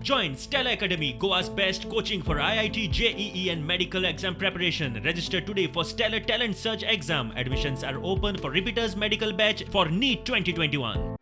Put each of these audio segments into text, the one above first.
Join Stella Academy, Goa's best coaching for IIT, JEE and medical exam preparation. Register today for Stellar Talent Search exam. Admissions are open for repeaters medical batch for NEET 2021.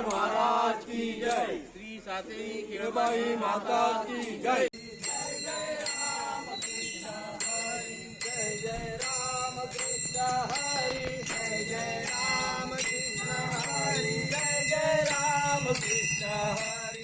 Maharaj की जय। श्री सातेरी खिळबाई माता की जय। जय राम कृष्ण हरी, जय राम कृष्ण हरी, जय राम कृष्ण हरी, जय राम कृष्ण हरी।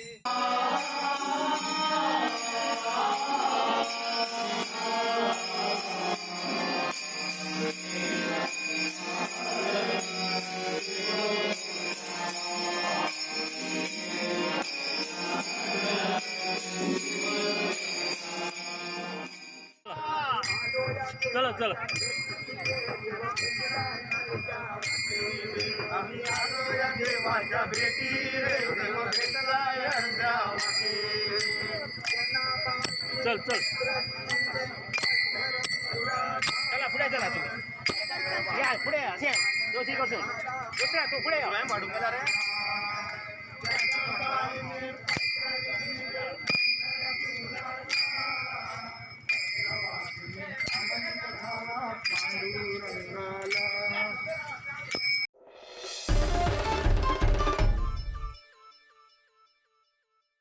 चला चला आम्ही आलो या देवाच्या भेटी रे, देव भेटला या चल चल